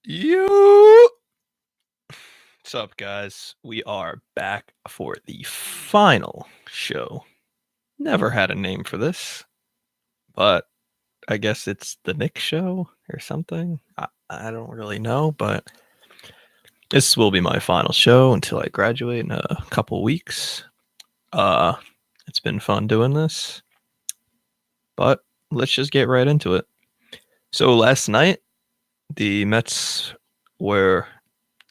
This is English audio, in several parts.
You. What's up, guys? We are back for the final show. Never had a name for this, but I guess it's the Nick show or something. I don't really know, but this will be my final show until I graduate in a couple weeks. Uh, it's been fun doing this, but let's just get right into it. So last night, the Mets were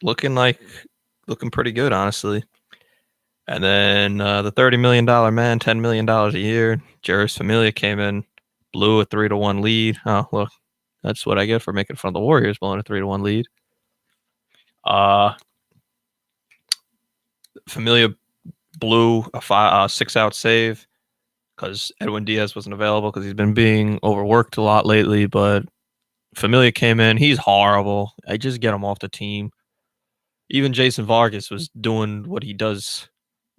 looking like looking pretty good, honestly. And then the $30 million man, $10 million a year, Jeurys Familia came in, blew a 3-1 lead. Oh, look, that's what I get for making fun of the Warriors, blowing a 3-1 lead. Uh, Familia blew a 6-out save because Edwin Diaz wasn't available because he's been being overworked a lot lately. But Familia came in. He's horrible. I just get him off the team. Even Jason Vargas was doing what he does,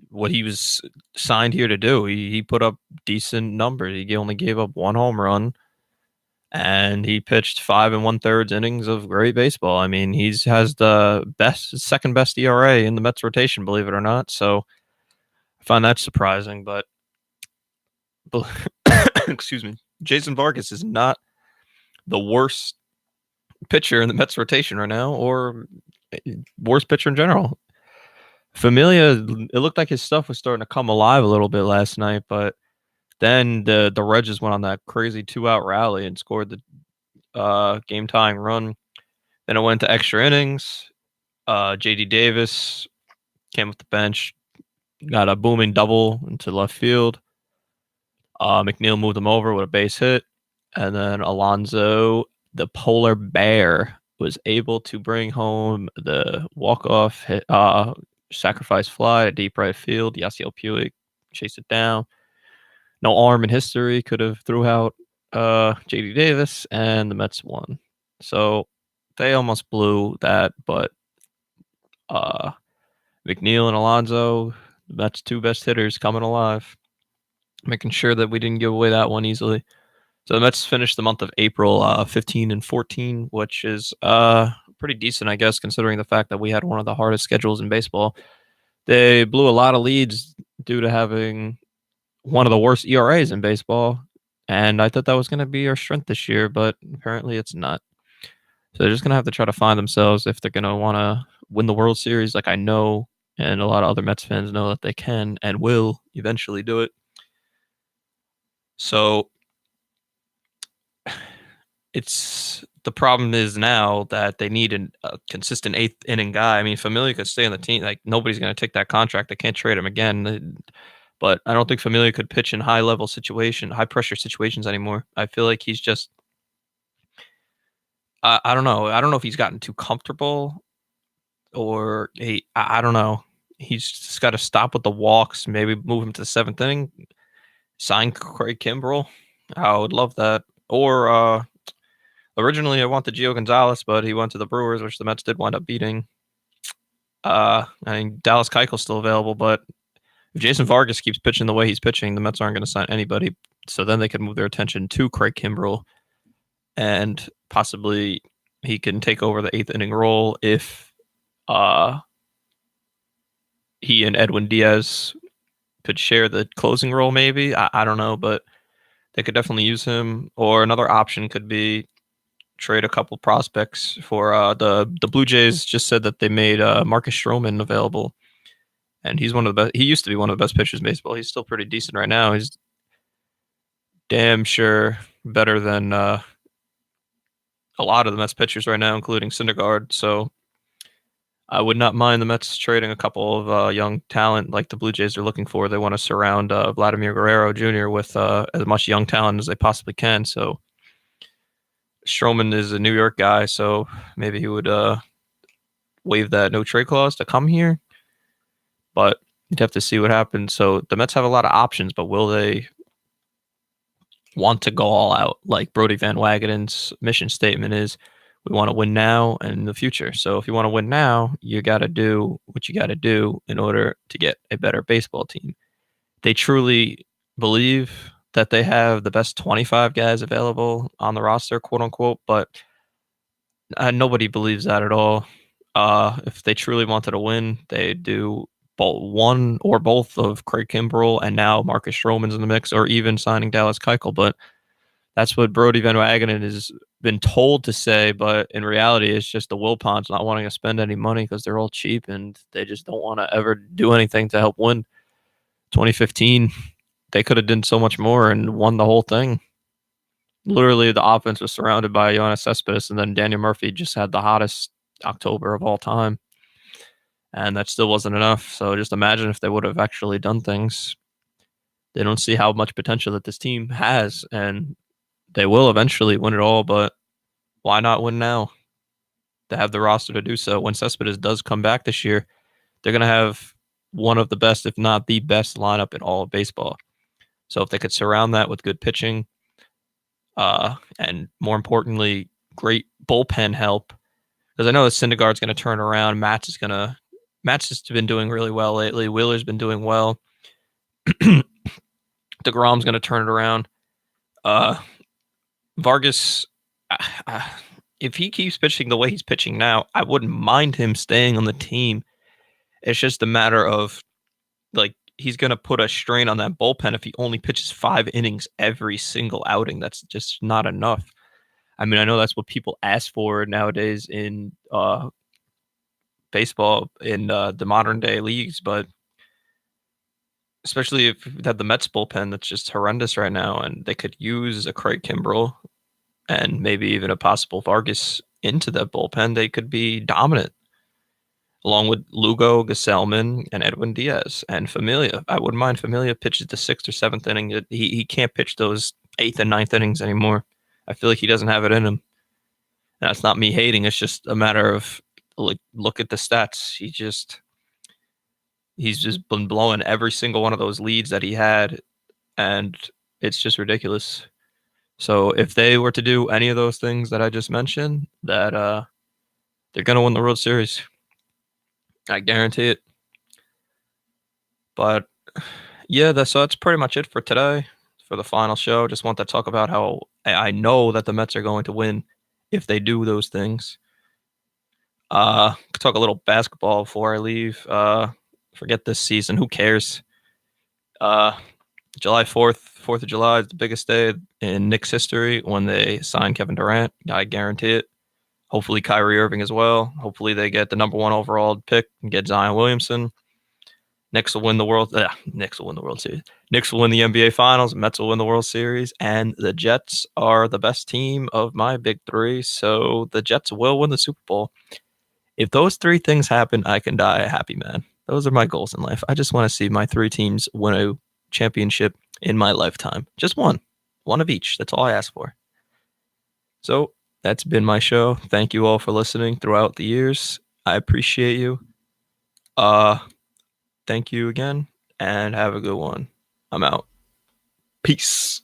what he was signed here to do. He put up decent numbers. He only gave up one home run, and he pitched 5 1/3 innings of great baseball. I mean, he's has the second best ERA in the Mets rotation, believe it or not. So I find that surprising. But excuse me, Jason Vargas is not the worst pitcher in the Mets rotation right now, or worst pitcher in general. Familia, it looked like his stuff was starting to come alive a little bit last night, but then the Reds just went on that crazy 2-out rally and scored the game tying run. Then it went to extra innings. JD Davis came off the bench, got a booming double into left field. McNeil moved him over with a base hit, and then Alonso, the polar bear, was able to bring home the walk-off hit, sacrifice fly to deep right field. Yasiel Puig chased it down. No arm in history could have threw out JD Davis, and the Mets won. So they almost blew that, but McNeil and Alonso, the Mets' two best hitters, coming alive, making sure that we didn't give away that one easily. So the Mets finished the month of April 15-14, which is pretty decent, I guess, considering the fact that we had one of the hardest schedules in baseball. They blew a lot of leads due to having one of the worst ERAs in baseball, and I thought that was going to be our strength this year, but apparently it's not. So they're just going to have to try to find themselves if they're going to want to win the World Series, like I know, and a lot of other Mets fans know that they can and will eventually do it. So it's the problem is now that they need a consistent eighth inning guy. I mean, Familia could stay on the team. Like nobody's going to take that contract. They can't trade him again. But I don't think Familia could pitch in high pressure situations anymore. I feel like he's just. I don't know. I don't know if he's gotten too comfortable, or I don't know. He's just got to stop with the walks. Maybe move him to the seventh inning. Sign Craig Kimbrell. I would love that. Or originally, I wanted Gio Gonzalez, but he went to the Brewers, which the Mets did wind up beating. I mean, Dallas Keuchel's still available, but if Jason Vargas keeps pitching the way he's pitching, the Mets aren't going to sign anybody. So then they could move their attention to Craig Kimbrell, and possibly he can take over the eighth inning role if he and Edwin Diaz could share the closing role. Maybe I don't know, but they could definitely use him. Or another option could be trade a couple prospects for the Blue Jays. Just said that they made Marcus Stroman available, and he's one of the best. He used to be one of the best pitchers in baseball. He's still pretty decent right now. He's damn sure better than a lot of the Mets pitchers right now, including Syndergaard. So I would not mind the Mets trading a couple of young talent like the Blue Jays are looking for. They want to surround Vladimir Guerrero Jr. with as much young talent as they possibly can. So Stroman is a New York guy, so maybe he would waive that no trade clause to come here. But you'd have to see what happens. So the Mets have a lot of options, but will they want to go all out? Like Brodie Van Wagenen's mission statement is, we want to win now and in the future. So if you want to win now, you got to do what you got to do in order to get a better baseball team. They truly believe that they have the best 25 guys available on the roster, quote unquote, but Nobody believes that at all. If they truly wanted to win, they do one or both of Craig Kimbrell and now Marcus Stroman's in the mix, or even signing Dallas Keuchel. But that's what Brody Van Wagenen has been told to say. But in reality, it's just the Wilpons not wanting to spend any money because they're all cheap and they just don't want to ever do anything to help win. 2015, they could have done so much more and won the whole thing. Literally, the offense was surrounded by Jonas Cespedes, and then Daniel Murphy just had the hottest October of all time, and that still wasn't enough. So just imagine if they would have actually done things. They don't see how much potential that this team has, and they will eventually win it all. But why not win now? They have the roster to do so. When Cespedes does come back this year, they're going to have one of the best, if not the best, lineup in all of baseball. So if they could surround that with good pitching, and more importantly, great bullpen help. Because I know that Syndergaard's going to turn around. Matt's just been doing really well lately. Wheeler's been doing well. DeGrom's going to turn it around. Vargas, if he keeps pitching the way he's pitching now, I wouldn't mind him staying on the team. It's just a matter of, like, he's going to put a strain on that bullpen if he only pitches 5 innings every single outing. That's just not enough. I mean, I know that's what people ask for nowadays in baseball, in the modern day leagues, but especially if you had the Mets bullpen that's just horrendous right now, and they could use a Craig Kimbrell and maybe even a possible Vargas into that bullpen, they could be dominant. Along with Lugo, Gesellman, and Edwin Diaz and Familia. I wouldn't mind Familia pitches the 6th or 7th inning. He can't pitch those 8th and 9th innings anymore. I feel like he doesn't have it in him. And that's not me hating. It's just a matter of, like, look at the stats. He's just been blowing every single one of those leads that he had, and it's just ridiculous. So if they were to do any of those things that I just mentioned, that they're gonna win the World Series. I guarantee it. But yeah, that's pretty much it for today, for the final show. Just want to talk about how I know that the Mets are going to win if they do those things. Talk a little basketball before I leave. Forget this season. Who cares? Uh, July 4th, 4th of July is the biggest day in Knicks history when they sign Kevin Durant. I guarantee it. Hopefully Kyrie Irving as well. Hopefully they get the number 1 overall pick and get Zion Williamson. Knicks will win the World. Knicks will win the World Series. Knicks will win the NBA Finals. Mets will win the World Series, and the Jets are the best team of my big 3. So the Jets will win the Super Bowl. If those 3 things happen, I can die a happy man. Those are my goals in life. I just want to see my 3 teams win a championship in my lifetime. Just one of each. That's all I ask for. So that's been my show. Thank you all for listening throughout the years. I appreciate you. Thank you again, and have a good one. I'm out. Peace.